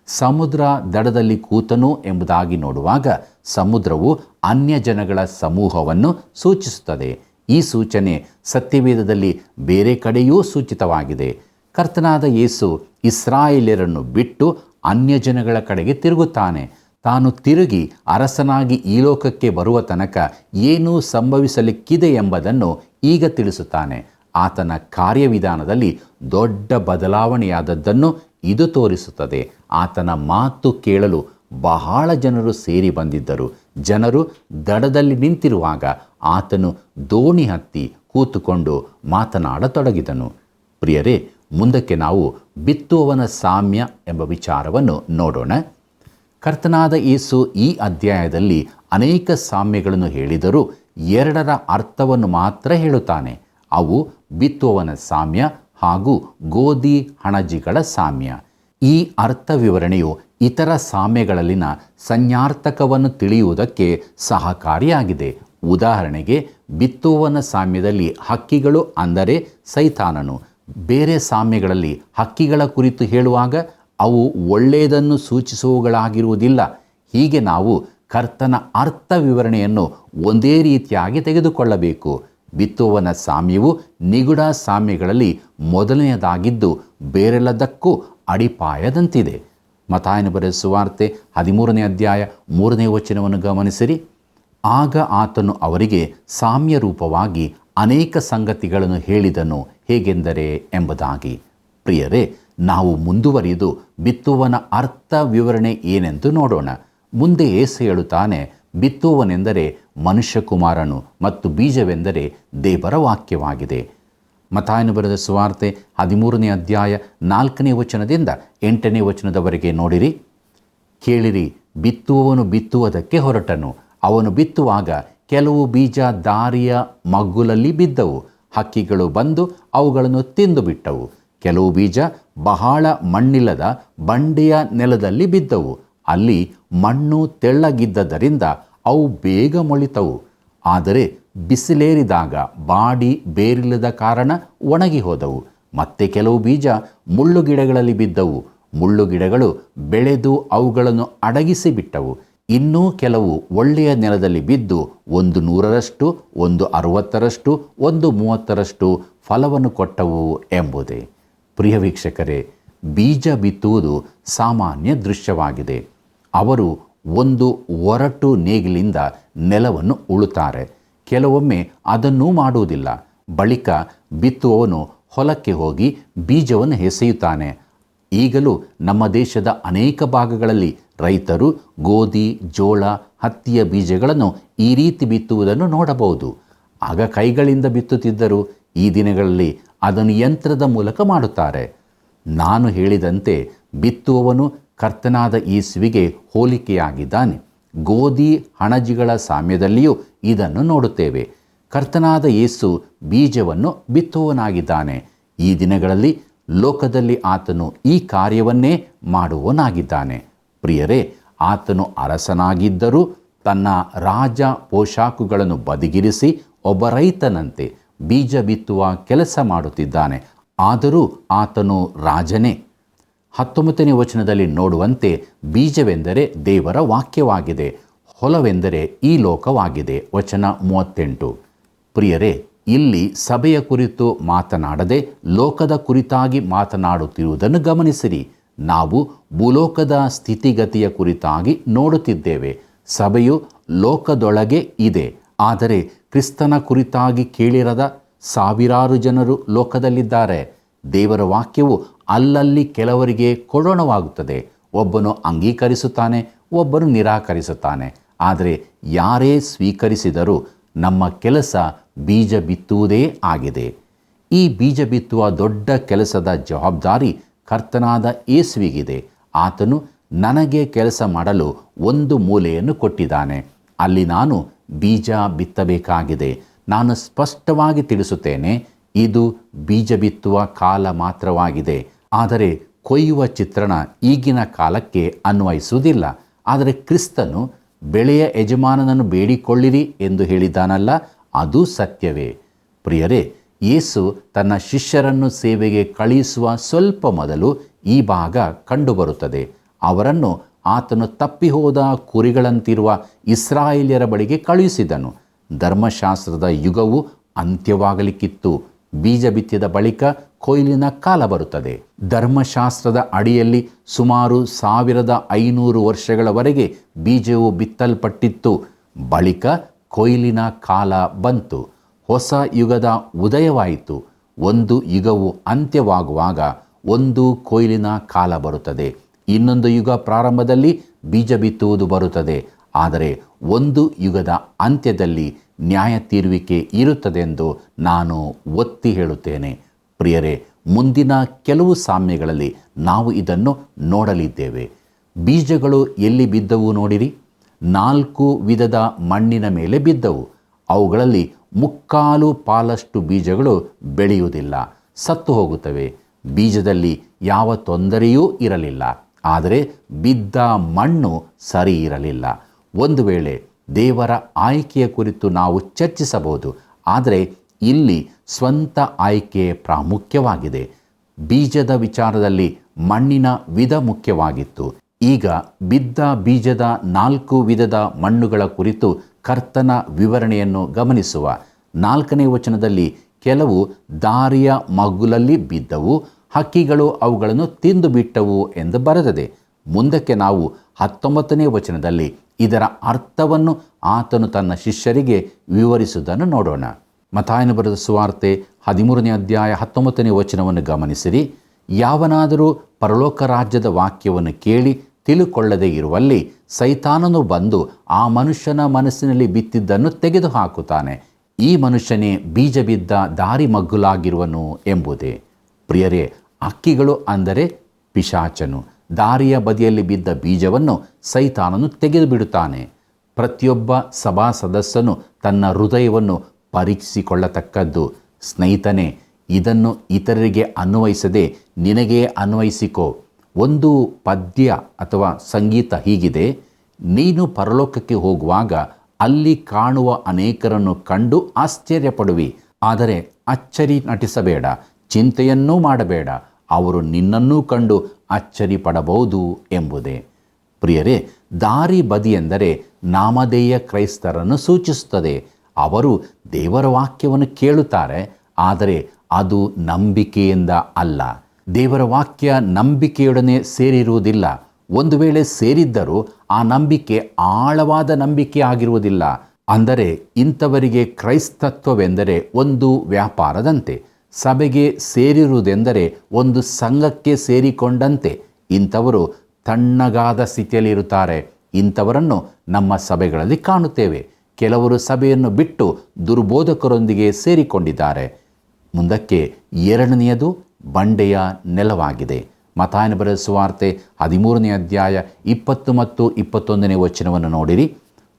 ಸಮುದ್ರ ದಡದಲ್ಲಿ ಕೂತನು ಎಂಬುದಾಗಿ ನೋಡುವಾಗ ಸಮುದ್ರವು ಅನ್ಯ ಜನಗಳ ಸಮೂಹವನ್ನು ಸೂಚಿಸುತ್ತದೆ. ಈ ಸೂಚನೆ ಸತ್ಯವೇದದಲ್ಲಿ ಬೇರೆ ಕಡೆಯೂ ಸೂಚಿತವಾಗಿದೆ. ಕರ್ತನಾದ ಯೇಸು ಇಸ್ರಾಯೇಲ್ಯರನ್ನು ಬಿಟ್ಟು ಅನ್ಯ ಜನಗಳ ಕಡೆಗೆ ತಿರುಗುತ್ತಾನೆ. ತಾನು ತಿರುಗಿ ಅರಸನಾಗಿ ಈ ಲೋಕಕ್ಕೆ ಬರುವ ತನಕ ಏನು ಸಂಭವಿಸಲಿಕ್ಕಿದೆ ಎಂಬುದನ್ನು ಈಗ ತಿಳಿಸುತ್ತಾನೆ. ಆತನ ಕಾರ್ಯವಿಧಾನದಲ್ಲಿ ದೊಡ್ಡ ಬದಲಾವಣೆಯಾದದ್ದನ್ನು ಇದು ತೋರಿಸುತ್ತದೆ. ಆತನ ಮಾತು ಕೇಳಲು ಬಹಳ ಜನರು ಸೇರಿ ಬಂದಿದ್ದರು. ಜನರು ದಡದಲ್ಲಿ ನಿಂತಿರುವಾಗ ಆತನು ದೋಣಿ ಹತ್ತಿ ಕೂತುಕೊಂಡು ಮಾತನಾಡತೊಡಗಿದನು. ಪ್ರಿಯರೇ, ಮುಂದಕ್ಕೆ ನಾವು ಬಿತ್ತುವವನ ಸಾಮ್ಯ ಎಂಬ ವಿಚಾರವನ್ನು ನೋಡೋಣ. ಕರ್ತನಾದ ಯೇಸು ಈ ಅಧ್ಯಾಯದಲ್ಲಿ ಅನೇಕ ಸಾಮ್ಯಗಳನ್ನು ಹೇಳಿದರೂ 2ರ ಅರ್ಥವನ್ನು ಮಾತ್ರ ಹೇಳುತ್ತಾನೆ. ಅವು ಬಿತ್ತುವವನ ಸಾಮ್ಯ ಹಾಗೂ ಗೋಧಿ ಹಣಜಿಗಳ ಸಾಮ್ಯ. ಈ ಅರ್ಥ ವಿವರಣೆಯು ಇತರ ಸಾಮ್ಯಗಳಲ್ಲಿನ ಸಂಜ್ಞಾರ್ಥಕವನ್ನು ತಿಳಿಯುವುದಕ್ಕೆ ಸಹಕಾರಿಯಾಗಿದೆ. ಉದಾಹರಣೆಗೆ, ಬಿತ್ತುವವನ ಸಾಮ್ಯದಲ್ಲಿ ಹಕ್ಕಿಗಳು ಅಂದರೆ ಸೈತಾನನು. ಬೇರೆ ಸಾಮ್ಯಗಳಲ್ಲಿ ಹಕ್ಕಿಗಳ ಕುರಿತು ಹೇಳುವಾಗ ಅವು ಒಳ್ಳೆಯದನ್ನು ಸೂಚಿಸುವವುಗಳಾಗಿರುವುದಿಲ್ಲ. ಹೀಗೆ ನಾವು ಕರ್ತನ ಅರ್ಥ ವಿವರಣೆಯನ್ನು ಒಂದೇ ರೀತಿಯಾಗಿ ತೆಗೆದುಕೊಳ್ಳಬೇಕು. ಬಿತ್ತುವವನ ಸಾಮ್ಯವು ನಿಗೂಢ ಸಾಮ್ಯಗಳಲ್ಲಿ ಮೊದಲನೆಯದಾಗಿದ್ದು ಬೇರೆಲ್ಲದಕ್ಕೂ ಅಡಿಪಾಯದಂತಿದೆ. ಮತ್ತಾಯನು ಬರೆದ ಸುವಾರ್ತೆ 13ನೇ ಅಧ್ಯಾಯ 3ನೇ ವಚನವನ್ನು ಗಮನಿಸಿರಿ. ಆಗ ಆತನು ಅವರಿಗೆ ಸಾಮ್ಯ ರೂಪವಾಗಿ ಅನೇಕ ಸಂಗತಿಗಳನ್ನು ಹೇಳಿದನು, ಹೇಗೆಂದರೆ ಎಂಬುದಾಗಿ. ಪ್ರಿಯರೇ, ನಾವು ಮುಂದುವರಿದು ಬಿತ್ತುವವನ ಅರ್ಥ ವಿವರಣೆ ಏನೆಂದು ನೋಡೋಣ. ಮುಂದೆ ಯೇಸು ಹೇಳುತ್ತಾನೆ, ಬಿತ್ತುವವನೆಂದರೆ ಮನುಷ್ಯಕುಮಾರನು ಮತ್ತು ಬೀಜವೆಂದರೆ ದೇವರ ವಾಕ್ಯವಾಗಿದೆ. ಮತ್ತಾಯನು ಬರೆದ ಸುವಾರ್ತೆ 13ನೇ ಅಧ್ಯಾಯ 4ನೇ ವಚನದಿಂದ 8ನೇ ವಚನದವರೆಗೆ ನೋಡಿರಿ. ಕೇಳಿರಿ, ಬಿತ್ತುವವನು ಬಿತ್ತುವುದಕ್ಕೆ ಹೊರಟನು. ಅವನು ಬಿತ್ತುವಾಗ ಕೆಲವು ಬೀಜ ದಾರಿಯ ಮಗ್ಗುಲಲ್ಲಿ ಬಿದ್ದವು. ಹಕ್ಕಿಗಳು ಬಂದು ಅವುಗಳನ್ನು ತಿಂದು ಬಿಟ್ಟವು. ಕೆಲವು ಬೀಜ ಬಹಳ ಮಣ್ಣಿಲ್ಲದ ಬಂಡೆಯ ನೆಲದಲ್ಲಿ ಬಿದ್ದವು. ಅಲ್ಲಿ ಮಣ್ಣು ತೆಳ್ಳಗಿದ್ದರಿಂದ ಅವು ಬೇಗ ಮೊಳಿತವು. ಆದರೆ ಬಿಸಿಲೇರಿದಾಗ ಬಾಡಿ ಬೇರಿಲ್ಲದ ಕಾರಣ ಒಣಗಿ ಹೋದವು. ಮತ್ತೆ ಕೆಲವು ಬೀಜ ಮುಳ್ಳುಗಿಡಗಳಲ್ಲಿ ಬಿದ್ದವು. ಮುಳ್ಳುಗಿಡಗಳು ಬೆಳೆದು ಅವುಗಳನ್ನು ಅಡಗಿಸಿ ಬಿಟ್ಟವು. ಇನ್ನೂ ಕೆಲವು ಒಳ್ಳೆಯ ನೆಲದಲ್ಲಿ ಬಿದ್ದು 100ರಷ್ಟು, 60ರಷ್ಟು, 30ರಷ್ಟು ಫಲವನ್ನು ಕೊಟ್ಟವು ಎಂಬುದೇ. ಪ್ರಿಯ ವೀಕ್ಷಕರೇ, ಬೀಜ ಬಿತ್ತುವುದು ಸಾಮಾನ್ಯ ದೃಶ್ಯವಾಗಿದೆ. ಅವರು ಒಂದು ಒರಟು ನೇಗಿಲಿಂದ ನೆಲವನ್ನು ಉಳುತ್ತಾರೆ. ಕೆಲವೊಮ್ಮೆ ಅದನ್ನೂ ಮಾಡುವುದಿಲ್ಲ. ಬಳಿಕ ಬಿತ್ತುವವನು ಹೊಲಕ್ಕೆ ಹೋಗಿ ಬೀಜವನ್ನು ಎಸೆಯುತ್ತಾನೆ. ಈಗಲೂ ನಮ್ಮ ದೇಶದ ಅನೇಕ ಭಾಗಗಳಲ್ಲಿ ರೈತರು ಗೋಧಿ, ಜೋಳ, ಹತ್ತಿಯ ಬೀಜಗಳನ್ನು ಈ ರೀತಿ ಬಿತ್ತುವುದನ್ನು ನೋಡಬಹುದು. ಆಗ ಕೈಗಳಿಂದ ಬಿತ್ತುತ್ತಿದ್ದರು. ಈ ದಿನಗಳಲ್ಲಿ ಅದನ್ನು ಯಂತ್ರದ ಮೂಲಕ ಮಾಡುತ್ತಾರೆ. ನಾನು ಹೇಳಿದಂತೆ ಬಿತ್ತುವವನು ಕರ್ತನಾದ ಯೇಸುವಿಗೆ ಹೋಲಿಕೆಯಾಗಿದ್ದಾನೆ. ಗೋಧಿ ಹಣಜಿಗಳ ಸಾಮ್ಯದಲ್ಲಿಯೂ ಇದನ್ನು ನೋಡುತ್ತೇವೆ. ಕರ್ತನಾದ ಯೇಸು ಬೀಜವನ್ನು ಬಿತ್ತುವವನಾಗಿದ್ದಾನೆ. ಈ ದಿನಗಳಲ್ಲಿ ಲೋಕದಲ್ಲಿ ಆತನು ಈ ಕಾರ್ಯವನ್ನೇ ಮಾಡುವವನಾಗಿದ್ದಾನೆ. ಪ್ರಿಯರೇ, ಆತನು ಅರಸನಾಗಿದ್ದರೂ ತನ್ನ ರಾಜ ಪೋಷಾಕುಗಳನ್ನು ಬದಿಗಿರಿಸಿ ಒಬ್ಬ ರೈತನಂತೆ ಬೀಜ ಬಿತ್ತುವ ಕೆಲಸ ಮಾಡುತ್ತಿದ್ದಾನೆ. ಆದರೂ ಆತನು ರಾಜನೇ. 19ನೇ ವಚನದಲ್ಲಿ ನೋಡುವಂತೆ ಬೀಜವೆಂದರೆ ದೇವರ ವಾಕ್ಯವಾಗಿದೆ, ಹೊಲವೆಂದರೆ ಈ ಲೋಕವಾಗಿದೆ. ವಚನ 38. ಪ್ರಿಯರೇ, ಇಲ್ಲಿ ಸಭೆಯ ಕುರಿತು ಮಾತನಾಡದೆ ಲೋಕದ ಕುರಿತಾಗಿ ಮಾತನಾಡುತ್ತಿರುವುದನ್ನು ಗಮನಿಸಿರಿ. ನಾವು ಭೂಲೋಕದ ಸ್ಥಿತಿಗತಿಯ ಕುರಿತಾಗಿ ನೋಡುತ್ತಿದ್ದೇವೆ. ಸಭೆಯು ಲೋಕದೊಳಗೆ ಇದೆ, ಆದರೆ ಕ್ರಿಸ್ತನ ಕುರಿತಾಗಿ ಕೇಳಿರದ ಸಾವಿರಾರು ಜನರು ಲೋಕದಲ್ಲಿದ್ದಾರೆ. ದೇವರ ವಾಕ್ಯವು ಅಲ್ಲಲ್ಲಿ ಕೆಲವರಿಗೆ ಕೊಡೋಣವಾಗುತ್ತದೆ. ಒಬ್ಬನು ಅಂಗೀಕರಿಸುತ್ತಾನೆ, ಒಬ್ಬನು ನಿರಾಕರಿಸುತ್ತಾನೆ. ಆದರೆ ಯಾರೇ ಸ್ವೀಕರಿಸಿದರೂ ನಮ್ಮ ಕೆಲಸ ಬೀಜ ಬಿತ್ತುವುದೇ ಆಗಿದೆ. ಈ ಬೀಜ ಬಿತ್ತುವ ದೊಡ್ಡ ಕೆಲಸದ ಜವಾಬ್ದಾರಿ ಕರ್ತನಾದ ಯೇಸುವಿಗಿದೆ. ಆತನು ನನಗೆ ಕೆಲಸ ಮಾಡಲು ಒಂದು ಮೂಲೆಯನ್ನು ಕೊಟ್ಟಿದ್ದಾನೆ. ಅಲ್ಲಿ ನಾನು ಬೀಜ ಬಿತ್ತಬೇಕಾಗಿದೆ. ನಾನು ಸ್ಪಷ್ಟವಾಗಿ ತಿಳಿಸುತ್ತೇನೆ, ಇದು ಬೀಜ ಬಿತ್ತುವ ಕಾಲ ಮಾತ್ರವಾಗಿದೆ. ಆದರೆ ಕೊಯ್ಯುವ ಚಿತ್ರಣ ಈಗಿನ ಕಾಲಕ್ಕೆ ಅನ್ವಯಿಸುವುದಿಲ್ಲ. ಆದರೆ ಕ್ರಿಸ್ತನು ಬೆಳೆಯ ಯಜಮಾನನನ್ನು ಬೇಡಿಕೊಳ್ಳಿರಿ ಎಂದು ಹೇಳಿದ್ದಾನಲ್ಲ, ಅದು ಸತ್ಯವೇ. ಪ್ರಿಯರೇ, ಯೇಸು ತನ್ನ ಶಿಷ್ಯರನ್ನು ಸೇವೆಗೆ ಕಳುಹಿಸುವ ಸ್ವಲ್ಪ ಮೊದಲು ಈ ಭಾಗ ಕಂಡುಬರುತ್ತದೆ. ಅವರನ್ನು ಆತನು ತಪ್ಪಿಹೋದ ಕುರಿಗಳಂತಿರುವ ಇಸ್ರಾಯೇಲ್ಯರ ಬಳಿಗೆ ಕಳುಹಿಸಿದನು. ಧರ್ಮಶಾಸ್ತ್ರದ ಯುಗವು ಅಂತ್ಯವಾಗಲಿಕ್ಕಿತ್ತು. ಬೀಜ ಬಿತ್ತಿದ ಬಳಿಕ ಕೊಯ್ಲಿನ ಕಾಲ ಬರುತ್ತದೆ. ಧರ್ಮಶಾಸ್ತ್ರದ ಅಡಿಯಲ್ಲಿ ಸುಮಾರು 1500 ವರ್ಷಗಳವರೆಗೆ ಬೀಜವು ಬಿತ್ತಲ್ಪಟ್ಟಿತ್ತು. ಬಳಿಕ ಕೊಯ್ಲಿನ ಕಾಲ ಬಂತು. ಹೊಸ ಯುಗದ ಉದಯವಾಯಿತು. ಒಂದು ಯುಗವು ಅಂತ್ಯವಾಗುವಾಗ ಒಂದು ಕೊಯ್ಲಿನ ಕಾಲ ಬರುತ್ತದೆ. ಇನ್ನೊಂದು ಯುಗ ಪ್ರಾರಂಭದಲ್ಲಿ ಬೀಜ ಬಿತ್ತುವುದು ಬರುತ್ತದೆ. ಆದರೆ ಒಂದು ಯುಗದ ಅಂತ್ಯದಲ್ಲಿ ನ್ಯಾಯ ತೀರುವಿಕೆ ಇರುತ್ತದೆಂದು ನಾನು ಒತ್ತಿ ಹೇಳುತ್ತೇನೆ. ಪ್ರಿಯರೇ, ಮುಂದಿನ ಕೆಲವು ಸಾಮ್ಯಗಳಲ್ಲಿ ನಾವು ಇದನ್ನು ನೋಡಲಿದ್ದೇವೆ. ಬೀಜಗಳು ಎಲ್ಲಿ ಬಿದ್ದವು ನೋಡಿರಿ. 4 ವಿಧದ ಮಣ್ಣಿನ ಮೇಲೆ ಬಿದ್ದವು. ಅವುಗಳಲ್ಲಿ 3/4 ಬೀಜಗಳು ಬೆಳೆಯುವುದಿಲ್ಲ, ಸತ್ತು ಹೋಗುತ್ತವೆ. ಬೀಜದಲ್ಲಿ ಯಾವ ತೊಂದರೆಯೂ ಇರಲಿಲ್ಲ, ಆದರೆ ಬಿದ್ದ ಮಣ್ಣು ಸರಿ ಇರಲಿಲ್ಲ. ಒಂದು ವೇಳೆ ದೇವರ ಆಯ್ಕೆಯ ಕುರಿತು ನಾವು ಚರ್ಚಿಸಬಹುದು, ಆದರೆ ಇಲ್ಲಿ ಸ್ವಂತ ಆಯ್ಕೆ ಪ್ರಾಮುಖ್ಯವಾಗಿದೆ. ಬೀಜದ ವಿಚಾರದಲ್ಲಿ ಮಣ್ಣಿನ ವಿಧ ಮುಖ್ಯವಾಗಿತ್ತು. ಈಗ ಬಿದ್ದ ಬೀಜದ 4 ವಿಧದ ಮಣ್ಣುಗಳ ಕುರಿತು ಕರ್ತನ ವಿವರಣೆಯನ್ನು ಗಮನಿಸುವ. 4ನೇ ವಚನದಲ್ಲಿ ಕೆಲವು ದಾರಿಯ ಮಗ್ಗುಲಲ್ಲಿ ಬಿದ್ದವು, ಹಕ್ಕಿಗಳು ಅವುಗಳನ್ನು ತಿಂದು ಬಿಟ್ಟವು ಎಂದು ಬರೆದಿದೆ. ಮುಂದಕ್ಕೆ ನಾವು 19ನೇ ವಚನದಲ್ಲಿ ಇದರ ಅರ್ಥವನ್ನು ಆತನು ತನ್ನ ಶಿಷ್ಯರಿಗೆ ವಿವರಿಸುವುದನ್ನು ನೋಡೋಣ. ಮತ್ತಾಯನು ಬರೆದ ಸುವಾರ್ತೆ 13ನೇ ಅಧ್ಯಾಯ 19ನೇ ವಚನವನ್ನು ಗಮನಿಸಿರಿ. ಯಾವನಾದರೂ ಪರಲೋಕ ರಾಜ್ಯದ ವಾಕ್ಯವನ್ನು ಕೇಳಿ ತಿಳುಕೊಳ್ಳದೆ ಇರುವಲ್ಲಿ ಸೈತಾನನು ಬಂದು ಆ ಮನುಷ್ಯನ ಮನಸ್ಸಿನಲ್ಲಿ ಬಿತ್ತಿದ್ದನ್ನು ತೆಗೆದು ಹಾಕುತ್ತಾನೆ. ಈ ಮನುಷ್ಯನೇ ಬೀಜ ಬಿದ್ದ ದಾರಿ ಮಗ್ಗುಲಾಗಿರುವನು ಎಂಬುದೇ. ಪ್ರಿಯರೇ, ಹಕ್ಕಿಗಳು ಅಂದರೆ ಪಿಶಾಚನು. ದಾರಿಯ ಬದಿಯಲ್ಲಿ ಬಿದ್ದ ಬೀಜವನ್ನು ಸೈತಾನನು ತೆಗೆದು ಬಿಡುತ್ತಾನೆ. ಪ್ರತಿಯೊಬ್ಬ ಸಭಾ ಸದಸ್ಯನು ತನ್ನ ಹೃದಯವನ್ನು ಪರೀಕ್ಷಿಸಿಕೊಳ್ಳತಕ್ಕದ್ದು. ಸ್ನೇಹಿತನೇ, ಇದನ್ನು ಇತರರಿಗೆ ಅನ್ವಯಿಸದೆ ನಿನಗೇ ಅನ್ವಯಿಸಿಕೋ. ಒಂದು ಪದ್ಯ ಅಥವಾ ಸಂಗೀತ ಹೀಗಿದೆ: ನೀನು ಪರಲೋಕಕ್ಕೆ ಹೋಗುವಾಗ ಅಲ್ಲಿ ಕಾಣುವ ಅನೇಕರನ್ನು ಕಂಡು ಆಶ್ಚರ್ಯಪಡುವಿ, ಆದರೆ ಅಚ್ಚರಿ ನಟಿಸಬೇಡ, ಚಿಂತೆಯನ್ನೂ ಮಾಡಬೇಡ, ಅವರು ನಿನ್ನನ್ನೂ ಕಂಡು ಅಚ್ಚರಿ ಪಡಬಹುದು ಎಂಬುದೇ. ಪ್ರಿಯರೇ, ದಾರಿ ಬದಿ ಎಂದರೆ ನಾಮಧೇಯ ಕ್ರೈಸ್ತರನ್ನು ಸೂಚಿಸುತ್ತದೆ. ಅವರು ದೇವರ ವಾಕ್ಯವನ್ನು ಕೇಳುತ್ತಾರೆ, ಆದರೆ ಅದು ನಂಬಿಕೆಯಿಂದ ಅಲ್ಲ. ದೇವರ ವಾಕ್ಯ ನಂಬಿಕೆಯೊಡನೆ ಸೇರಿರುವುದಿಲ್ಲ. ಒಂದು ವೇಳೆ ಸೇರಿದ್ದರೂ ಆ ನಂಬಿಕೆ ಆಳವಾದ ನಂಬಿಕೆ ಆಗಿರುವುದಿಲ್ಲ. ಅಂದರೆ ಇಂಥವರಿಗೆ ಕ್ರೈಸ್ತತ್ವವೆಂದರೆ ಒಂದು ವ್ಯಾಪಾರದಂತೆ, ಸಭೆಗೆ ಸೇರಿರುವುದೆಂದರೆ ಒಂದು ಸಂಘಕ್ಕೆ ಸೇರಿಕೊಂಡಂತೆ. ಇಂಥವರು ತಣ್ಣಗಾದ ಸ್ಥಿತಿಯಲ್ಲಿರುತ್ತಾರೆ. ಇಂಥವರನ್ನು ನಮ್ಮ ಸಭೆಗಳಲ್ಲಿ ಕಾಣುತ್ತೇವೆ. ಕೆಲವರು ಸಭೆಯನ್ನು ಬಿಟ್ಟು ದುರ್ಬೋಧಕರೊಂದಿಗೆ ಸೇರಿಕೊಂಡಿದ್ದಾರೆ. ಮುಂದಕ್ಕೆ ಎರಡನೆಯದು ಬಂಡೆಯ ನೆಲವಾಗಿದೆ. ಮತ್ತಾಯನ ಬರೆದ ಸುವಾರ್ತೆ 13ನೇ ಅಧ್ಯಾಯ 20 ಮತ್ತು 21ನೇ ವಚನವನ್ನು ನೋಡಿರಿ.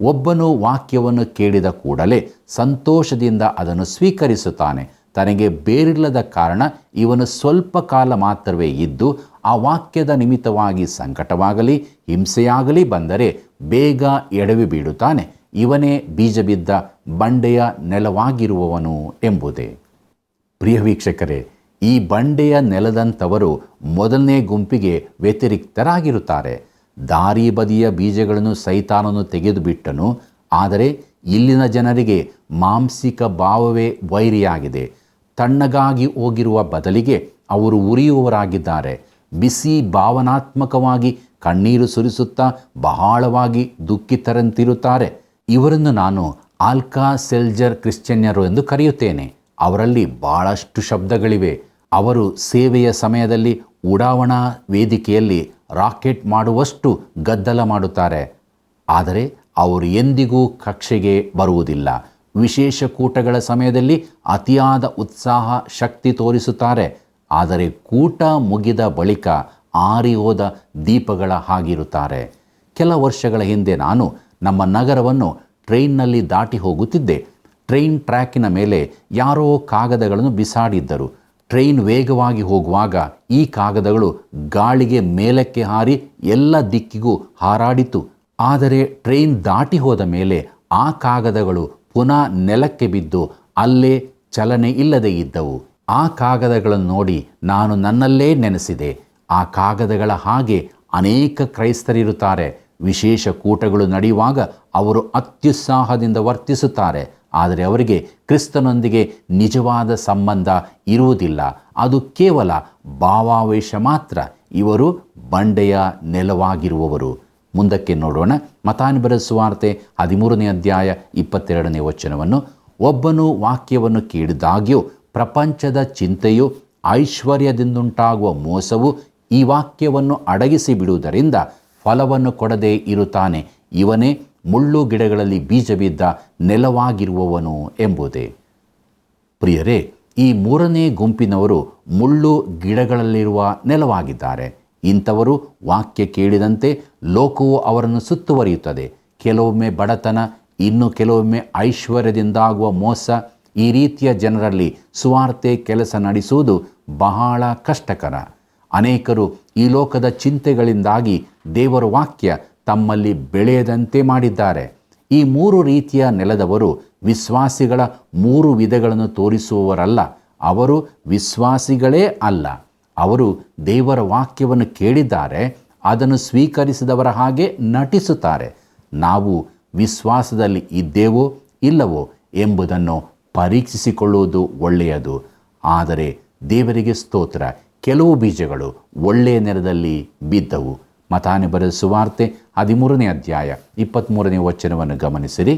ಒಬ್ಬನು ವಾಕ್ಯವನ್ನು ಕೇಳಿದ ಕೂಡಲೇ ಸಂತೋಷದಿಂದ ಅದನ್ನು ಸ್ವೀಕರಿಸುತ್ತಾನೆ. ತನಗೆ ಬೇರಿಲ್ಲದ ಕಾರಣ ಇವನು ಸ್ವಲ್ಪ ಕಾಲ ಮಾತ್ರವೇ ಇದ್ದು ಆ ವಾಕ್ಯದ ನಿಮಿತ್ತವಾಗಿ ಸಂಕಟವಾಗಲಿ ಹಿಂಸೆಯಾಗಲಿ ಬಂದರೆ ಬೇಗ ಎಡವಿ ಬೀಳುತ್ತಾನೆ. ಇವನೇ ಬೀಜ ಬಿದ್ದ ಬಂಡೆಯ ನೆಲವಾಗಿರುವವನು ಎಂಬುದೇ. ಪ್ರಿಯ ವೀಕ್ಷಕರೇ, ಈ ಬಂಡೆಯ ನೆಲದಂಥವರು ಮೊದಲನೇ ಗುಂಪಿಗೆ ವ್ಯತಿರಿಕ್ತರಾಗಿರುತ್ತಾರೆ. ದಾರಿ ಬದಿಯ ಬೀಜಗಳನ್ನು ಸೈತಾನನು ತೆಗೆದುಬಿಟ್ಟನು. ಆದರೆ ಇಲ್ಲಿನ ಜನರಿಗೆ ಮಾಂಸಿಕ ಭಾವವೇ ವೈರಿಯಾಗಿದೆ. ತಣ್ಣಗಾಗಿ ಹೋಗಿರುವ ಬದಲಿಗೆ ಅವರು ಉರಿಯುವವರಾಗಿದ್ದಾರೆ. ಬಿಸಿ ಭಾವನಾತ್ಮಕವಾಗಿ ಕಣ್ಣೀರು ಸುರಿಸುತ್ತಾ ಬಹಳವಾಗಿ ದುಃಖಿತರಂತಿರುತ್ತಾರೆ. ಇವರನ್ನು ನಾನು ಆಲ್ಕಾ ಸೆಲ್ಜರ್ ಕ್ರಿಶ್ಚಿಯನ್ನರು ಎಂದು ಕರೆಯುತ್ತೇನೆ. ಅವರಲ್ಲಿ ಬಹಳಷ್ಟು ಶಬ್ದಗಳಿವೆ. ಅವರು ಸೇವೆಯ ಸಮಯದಲ್ಲಿ ಉಡಾವಣಾ ವೇದಿಕೆಯಲ್ಲಿ ರಾಕೆಟ್ ಮಾಡುವಷ್ಟು ಗದ್ದಲ ಮಾಡುತ್ತಾರೆ. ಆದರೆ ಅವರು ಎಂದಿಗೂ ಕಕ್ಷೆಗೆ ಬರುವುದಿಲ್ಲ. ವಿಶೇಷ ಕೂಟಗಳ ಸಮಯದಲ್ಲಿ ಅತಿಯಾದ ಉತ್ಸಾಹ ಶಕ್ತಿ ತೋರಿಸುತ್ತಾರೆ. ಆದರೆ ಕೂಟ ಮುಗಿದ ಬಳಿಕ ಆರಿ ಹೋದ ದೀಪಗಳ ಹಾಗಿರುತ್ತಾರೆ. ಕೆಲ ವರ್ಷಗಳ ಹಿಂದೆ ನಾನು ನಮ್ಮ ನಗರವನ್ನು ಟ್ರೈನ್ನಲ್ಲಿ ದಾಟಿ ಹೋಗುತ್ತಿದ್ದೆ. ಟ್ರೈನ್ ಟ್ರ್ಯಾಕಿನ ಮೇಲೆ ಯಾರೋ ಕಾಗದಗಳನ್ನು ಬಿಸಾಡಿದ್ದರು. ಟ್ರೈನ್ ವೇಗವಾಗಿ ಹೋಗುವಾಗ ಈ ಕಾಗದಗಳು ಗಾಳಿಗೆ ಮೇಲಕ್ಕೆ ಹಾರಿ ಎಲ್ಲ ದಿಕ್ಕಿಗೂ ಹಾರಾಡಿತು. ಆದರೆ ಟ್ರೈನ್ ದಾಟಿ ಹೋದ ಮೇಲೆ ಆ ಕಾಗದಗಳು ಪುನಃ ನೆಲಕ್ಕೆ ಬಿದ್ದು ಅಲ್ಲೇ ಚಲನೆ ಇಲ್ಲದೆ ಇದ್ದವು. ಆ ಕಾಗದಗಳನ್ನು ನೋಡಿ ನಾನು ನನ್ನಲ್ಲೇ ನೆನೆಸಿದೆ. ಆ ಕಾಗದಗಳ ಹಾಗೆ ಅನೇಕ ಕ್ರೈಸ್ತರಿರುತ್ತಾರೆ. ವಿಶೇಷ ಕೂಟಗಳು ನಡೆಯುವಾಗ ಅವರು ಅತ್ಯುತ್ಸಾಹದಿಂದ ವರ್ತಿಸುತ್ತಾರೆ. ಆದರೆ ಅವರಿಗೆ ಕ್ರಿಸ್ತನೊಂದಿಗೆ ನಿಜವಾದ ಸಂಬಂಧ ಇರುವುದಿಲ್ಲ. ಅದು ಕೇವಲ ಭಾವಾವೇಶ ಮಾತ್ರ. ಇವರು ಬಂಡೆಯ ನೆಲವಾಗಿರುವವರು. ಮುಂದಕ್ಕೆ ನೋಡೋಣ. ಮತ್ತಾಯನ ಬರೆದ ಸುವಾರ್ತೆ 13ನೇ ಅಧ್ಯಾಯ 22ನೇ ವಚನವನ್ನು. ಒಬ್ಬನು ವಾಕ್ಯವನ್ನು ಕೇಳಿದಾಗ್ಯೂ ಪ್ರಪಂಚದ ಚಿಂತೆಯು ಐಶ್ವರ್ಯದಿಂದುಂಟಾಗುವ ಮೋಸವು ಈ ವಾಕ್ಯವನ್ನು ಅಡಗಿಸಿ ಬಿಡುವುದರಿಂದ ಫಲವನ್ನು ಕೊಡದೇ ಇರುತ್ತಾನೆ. ಇವನೇ ಮುಳ್ಳು ಗಿಡಗಳಲ್ಲಿ ಬೀಜ ಬಿದ್ದ ನೆಲವಾಗಿರುವವನು ಎಂಬುದೇ. ಪ್ರಿಯರೇ, ಈ ಮೂರನೇ ಗುಂಪಿನವರು ಮುಳ್ಳು ಗಿಡಗಳಲ್ಲಿರುವ ನೆಲವಾಗಿದ್ದಾರೆ. ಇಂಥವರು ವಾಕ್ಯ ಕೇಳಿದಂತೆ ಲೋಕವು ಅವರನ್ನು ಸುತ್ತುವರಿಯುತ್ತದೆ. ಕೆಲವೊಮ್ಮೆ ಬಡತನ, ಇನ್ನು ಕೆಲವೊಮ್ಮೆ ಐಶ್ವರ್ಯದಿಂದಾಗುವ ಮೋಸ. ಈ ರೀತಿಯ ಜನರಲ್ಲಿ ಸುವಾರ್ತೆ ಕೆಲಸ ನಡೆಸುವುದು ಬಹಳ ಕಷ್ಟಕರ. ಅನೇಕರು ಈ ಲೋಕದ ಚಿಂತೆಗಳಿಂದಾಗಿ ದೇವರ ವಾಕ್ಯ ತಮ್ಮಲ್ಲಿ ಬೆಳೆಯದಂತೆ ಮಾಡಿದ್ದಾರೆ. ಈ ಮೂರು ರೀತಿಯ ನೆಲದವರು ವಿಶ್ವಾಸಿಗಳ ಮೂರು ವಿಧಗಳನ್ನು ತೋರಿಸುವವರಲ್ಲ. ಅವರು ವಿಶ್ವಾಸಿಗಳೇ ಅಲ್ಲ. ಅವರು ದೇವರ ವಾಕ್ಯವನ್ನು ಕೇಳಿದ್ದಾರೆ, ಅದನ್ನು ಸ್ವೀಕರಿಸಿದವರ ಹಾಗೆ ನಟಿಸುತ್ತಾರೆ. ನಾವು ವಿಶ್ವಾಸದಲ್ಲಿ ಇದ್ದೇವೋ ಇಲ್ಲವೋ ಎಂಬುದನ್ನು ಪರೀಕ್ಷಿಸಿಕೊಳ್ಳುವುದು ಒಳ್ಳೆಯದು. ಆದರೆ ದೇವರಿಗೆ ಸ್ತೋತ್ರ, ಕೆಲವು ಬೀಜಗಳು ಒಳ್ಳೆಯ ನೆಲದಲ್ಲಿ ಬಿದ್ದವು. ಮತ್ತಾಯನ ಬರೆದ ಸುವಾರ್ತೆ 13ನೇ ಅಧ್ಯಾಯ 23ನೇ ವಚನವನ್ನು ಗಮನಿಸಿರಿ.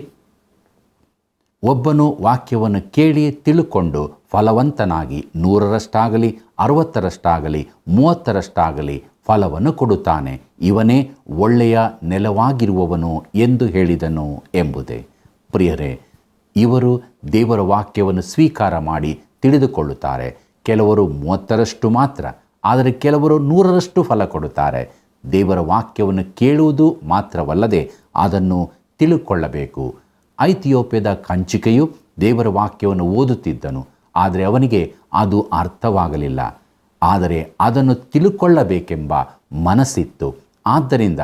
ಒಬ್ಬನು ವಾಕ್ಯವನ್ನು ಕೇಳಿ ತಿಳುಕೊಂಡು ಫಲವಂತನಾಗಿ 100ರಷ್ಟಾಗಲಿ 60ರಷ್ಟಾಗಲಿ 30ರಷ್ಟಾಗಲಿ ಫಲವನ್ನು ಕೊಡುತ್ತಾನೆ. ಇವನೇ ಒಳ್ಳೆಯ ನೆಲವಾಗಿರುವವನು ಎಂದು ಹೇಳಿದನು ಎಂಬುದೇ. ಪ್ರಿಯರೇ, ಇವರು ದೇವರ ವಾಕ್ಯವನ್ನು ಸ್ವೀಕಾರ ಮಾಡಿ ತಿಳಿದುಕೊಳ್ಳುತ್ತಾರೆ. ಕೆಲವರು 30ರಷ್ಟು ಮಾತ್ರ, ಆದರೆ ಕೆಲವರು 100ರಷ್ಟು ಫಲ ಕೊಡುತ್ತಾರೆ. ದೇವರ ವಾಕ್ಯವನ್ನು ಕೇಳುವುದು ಮಾತ್ರವಲ್ಲದೆ ಅದನ್ನು ತಿಳುಕೊಳ್ಳಬೇಕು. ಐಥಿಯೋಪ್ಯದ ಕಂಚಿಕೆಯು ದೇವರ ವಾಕ್ಯವನ್ನು ಓದುತ್ತಿದ್ದನು, ಆದರೆ ಅವನಿಗೆ ಅದು ಅರ್ಥವಾಗಲಿಲ್ಲ. ಆದರೆ ಅದನ್ನು ತಿಳುಕೊಳ್ಳಬೇಕೆಂಬ ಮನಸ್ಸಿತ್ತು. ಆದ್ದರಿಂದ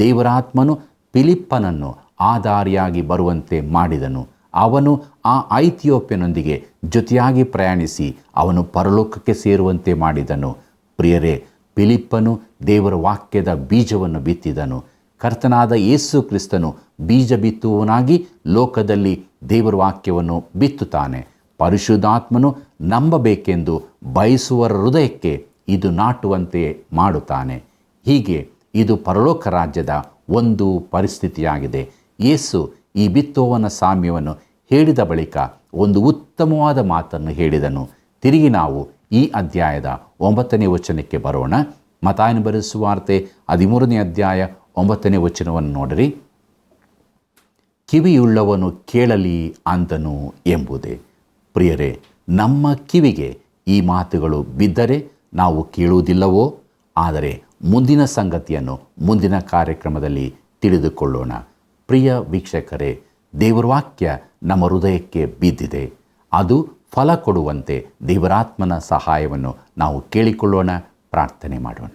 ದೇವರಾತ್ಮನು ಫಿಲಿಪ್ಪನನ್ನು ಆಧಾರಿಯಾಗಿ ಬರುವಂತೆ ಮಾಡಿದನು. ಅವನು ಆ ಐಥಿಯೋಪ್ಯನೊಂದಿಗೆ ಜೊತೆಯಾಗಿ ಪ್ರಯಾಣಿಸಿ ಅವನು ಪರಲೋಕಕ್ಕೆ ಸೇರುವಂತೆ ಮಾಡಿದನು. ಪ್ರಿಯರೇ, ಫಿಲಿಪ್ಪನು ದೇವರ ವಾಕ್ಯದ ಬೀಜವನ್ನು ಬಿತ್ತಿದನು. ಕರ್ತನಾದ ಯೇಸು ಕ್ರಿಸ್ತನು ಬೀಜ ಬಿತ್ತುವವನಾಗಿ ಲೋಕದಲ್ಲಿ ದೇವರ ವಾಕ್ಯವನ್ನು ಬಿತ್ತುತ್ತಾನೆ. ಪರಿಶುದ್ಧಾತ್ಮನು ನಂಬಬೇಕೆಂದು ಬಯಸುವ ಹೃದಯಕ್ಕೆ ಇದು ನಾಟುವಂತೆ ಮಾಡುತ್ತಾನೆ. ಹೀಗೆ ಇದು ಪರಲೋಕ ರಾಜ್ಯದ ಒಂದು ಪರಿಸ್ಥಿತಿಯಾಗಿದೆ. ಯೇಸು ಈ ಬಿತ್ತುವವನ ಸಾಮ್ಯವನ್ನು ಹೇಳಿದ ಬಳಿಕ ಒಂದು ಉತ್ತಮವಾದ ಮಾತನ್ನು ಹೇಳಿದನು. ತಿರುಗಿ ನಾವು ಈ ಅಧ್ಯಾಯದ 9ನೇ ವಚನಕ್ಕೆ ಬರೋಣ. ಮತ್ತಾಯನ ಬರೆದ ಸುವಾರ್ತೆ 13ನೇ ಅಧ್ಯಾಯ 9ನೇ ವಚನವನ್ನು ನೋಡಿರಿ. ಕಿವಿಯುಳ್ಳವನು ಕೇಳಲಿ ಅಂದನು ಎಂಬುದೇ. ಪ್ರಿಯರೇ, ನಮ್ಮ ಕಿವಿಗೆ ಈ ಮಾತುಗಳು ಬಿದ್ದರೆ ನಾವು ಕೇಳುವುದಿಲ್ಲವೋ? ಆದರೆ ಮುಂದಿನ ಸಂಗತಿಯನ್ನು ಮುಂದಿನ ಕಾರ್ಯಕ್ರಮದಲ್ಲಿ ತಿಳಿದುಕೊಳ್ಳೋಣ. ಪ್ರಿಯ ವೀಕ್ಷಕರೇ, ದೇವರ ವಾಕ್ಯ ನಮ್ಮ ಹೃದಯಕ್ಕೆ ಬಿದ್ದಿದೆ. ಅದು ಫಲ ಕೊಡುವಂತೆ ದೇವರಾತ್ಮನ ಸಹಾಯವನ್ನು ನಾವು ಕೇಳಿಕೊಳ್ಳೋಣ. ಪ್ರಾರ್ಥನೆ ಮಾಡೋಣ.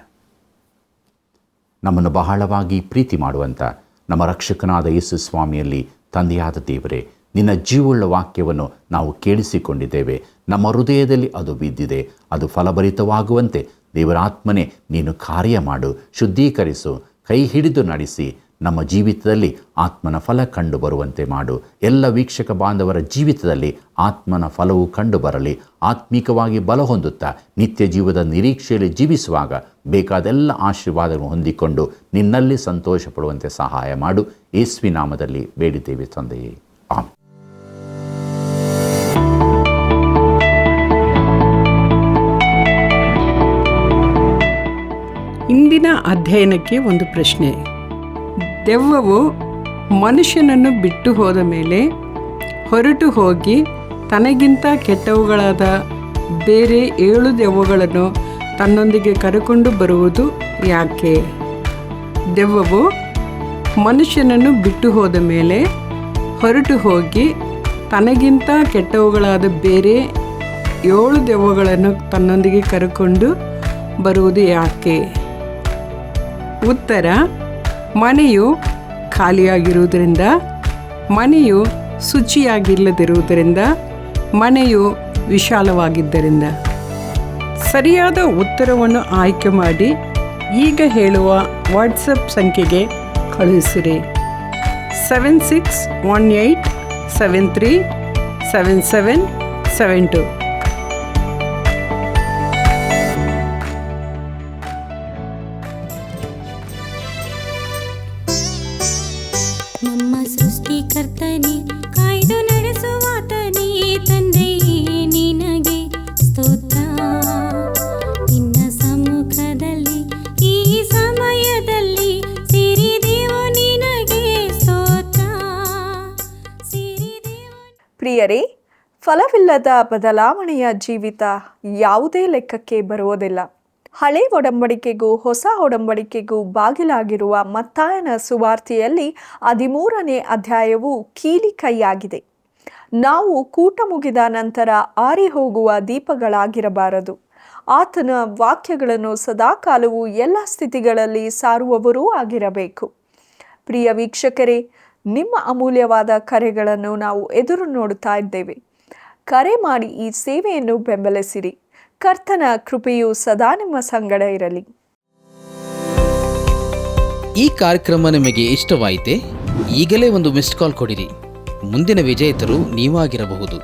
ನಮ್ಮನ್ನು ಬಹಳವಾಗಿ ಪ್ರೀತಿ ಮಾಡುವಂಥ ನಮ್ಮ ರಕ್ಷಕನಾದ ಯೇಸು ಸ್ವಾಮಿಯಲ್ಲಿ ತಂದೆಯಾದ ದೇವರೇ, ನಿನ್ನ ಜೀವವುಳ್ಳ ವಾಕ್ಯವನ್ನು ನಾವು ಕೇಳಿಸಿಕೊಂಡಿದ್ದೇವೆ. ನಮ್ಮ ಹೃದಯದಲ್ಲಿ ಅದು ಬಿದ್ದಿದೆ. ಅದು ಫಲಭರಿತವಾಗುವಂತೆ ದೇವರಾತ್ಮನೇ ನೀನು ಕಾರ್ಯ ಮಾಡು, ಶುದ್ಧೀಕರಿಸು, ಕೈ ಹಿಡಿದು ನಡೆಸಿ, ನಮ್ಮ ಜೀವಿತದಲ್ಲಿ ಆತ್ಮನ ಫಲ ಕಂಡು ಬರುವಂತೆ ಮಾಡು. ಎಲ್ಲ ವೀಕ್ಷಕ ಬಾಂಧವರ ಜೀವಿತದಲ್ಲಿ ಆತ್ಮನ ಫಲವು ಕಂಡು ಬರಲಿ. ಆತ್ಮಿಕವಾಗಿ ಬಲ ಹೊಂದುತ್ತಾ ನಿತ್ಯ ಜೀವದ ನಿರೀಕ್ಷೆಯಲ್ಲಿ ಜೀವಿಸುವಾಗ ಬೇಕಾದೆಲ್ಲ ಆಶೀರ್ವಾದವನ್ನು ಹೊಂದಿಕೊಂಡು ನಿನ್ನಲ್ಲಿ ಸಂತೋಷ ಪಡುವಂತೆ ಸಹಾಯ ಮಾಡು. ಯೇಸುವಿನ ನಾಮದಲ್ಲಿ ಬೇಡಿದ್ದೇವೆ ತಂದೆಯೇ, ಆಮೆನ್. ಇಂದಿನ ಅಧ್ಯಯನಕ್ಕೆ ಒಂದು ಪ್ರಶ್ನೆ. ದೆವ್ವವು ಮನುಷ್ಯನನ್ನು ಬಿಟ್ಟು ಹೋದ ಮೇಲೆ ಹೊರಟು ಹೋಗಿ ತನಗಿಂತ ಕೆಟ್ಟವುಗಳಾದ ಬೇರೆ 7 ದೆವ್ವಗಳನ್ನು ತನ್ನೊಂದಿಗೆ ಕರೆಕೊಂಡು ಬರುವುದು ಯಾಕೆ? ದೆವ್ವವು ಮನುಷ್ಯನನ್ನು ಬಿಟ್ಟು ಹೋದ ಮೇಲೆ ಹೊರಟು ಹೋಗಿ ತನಗಿಂತ ಕೆಟ್ಟವುಗಳಾದ ಬೇರೆ 7 ದೆವ್ವಗಳನ್ನು ತನ್ನೊಂದಿಗೆ ಕರೆಕೊಂಡು ಬರುವುದು ಯಾಕೆ? ಉತ್ತರ: ಮನೆಯು ಖಾಲಿಯಾಗಿರುವುದರಿಂದ, ಮನೆಯು ಶುಚಿಯಾಗಿಲ್ಲದಿರುವುದರಿಂದ, ಮನೆಯು ವಿಶಾಲವಾಗಿದ್ದರಿಂದ. ಸರಿಯಾದ ಉತ್ತರವನ್ನು ಆಯ್ಕೆ ಮಾಡಿ ಈಗ ಹೇಳುವ ವಾಟ್ಸಪ್ ಸಂಖ್ಯೆಗೆ ಕಳುಹಿಸಿರಿ. 7618737772. ನಮ್ಮ ಸೃಷ್ಟಿಕರ್ತನೇ, ಕಾಯ್ದು ನಡೆಸುವಾತನೇ, ತಂದೆಯೇ ನಿನಗೆ ಸ್ತೋತ್ರ. ನಿನ್ನ ಸಮ್ಮುಖದಲ್ಲಿ ಈ ಸಮಯದಲ್ಲಿ ಸೇರಿದೆವು, ನಿನಗೆ ಸ್ತೋತ್ರ. ಪ್ರಿಯರೇ, ಫಲವಿಲ್ಲದ ಬದಲಾವಣೆಯ ಜೀವಿತ ಯಾವುದೇ ಲೆಕ್ಕಕ್ಕೆ ಬರುವುದಿಲ್ಲ. ಹಳೆ ಒಡಂಬಡಿಕೆಗೂ ಹೊಸ ಒಡಂಬಡಿಕೆಗೂ ಬಾಗಿಲಾಗಿರುವ ಮತ್ತಾಯನ ಸುವಾರ್ತೆಯಲ್ಲಿ 13ನೇ ಅಧ್ಯಾಯವು ಕೀಲಿಕೈಯಾಗಿದೆ. ನಾವು ಕೂಟ ಮುಗಿದ ನಂತರ ಆರಿ ಹೋಗುವ ದೀಪಗಳಾಗಿರಬಾರದು. ಆತನ ವಾಕ್ಯಗಳನ್ನು ಸದಾಕಾಲವೂ ಎಲ್ಲ ಸ್ಥಿತಿಗಳಲ್ಲಿ ಸಾರುವವರೂ ಆಗಿರಬೇಕು. ಪ್ರಿಯ ವೀಕ್ಷಕರೇ, ನಿಮ್ಮ ಅಮೂಲ್ಯವಾದ ಕರೆಗಳನ್ನು ನಾವು ಎದುರು ನೋಡುತ್ತಾ ಇದ್ದೇವೆ. ಕರೆ ಮಾಡಿ ಈ ಸೇವೆಯನ್ನು ಬೆಂಬಲಿಸಿರಿ. ಕರ್ತನ ಕೃಪೆಯು ಸದಾ ನಿಮ್ಮ ಸಂಗಡ ಇರಲಿ. ಈ ಕಾರ್ಯಕ್ರಮ ನಿಮಗೆ ಇಷ್ಟವಾಯಿತೆ? ಈಗಲೇ ಒಂದು ಮಿಸ್ಡ್ ಕಾಲ್ ಕೊಡಿರಿ. ಮುಂದಿನ ವಿಜೇತರು ನೀವಾಗಿರಬಹುದು.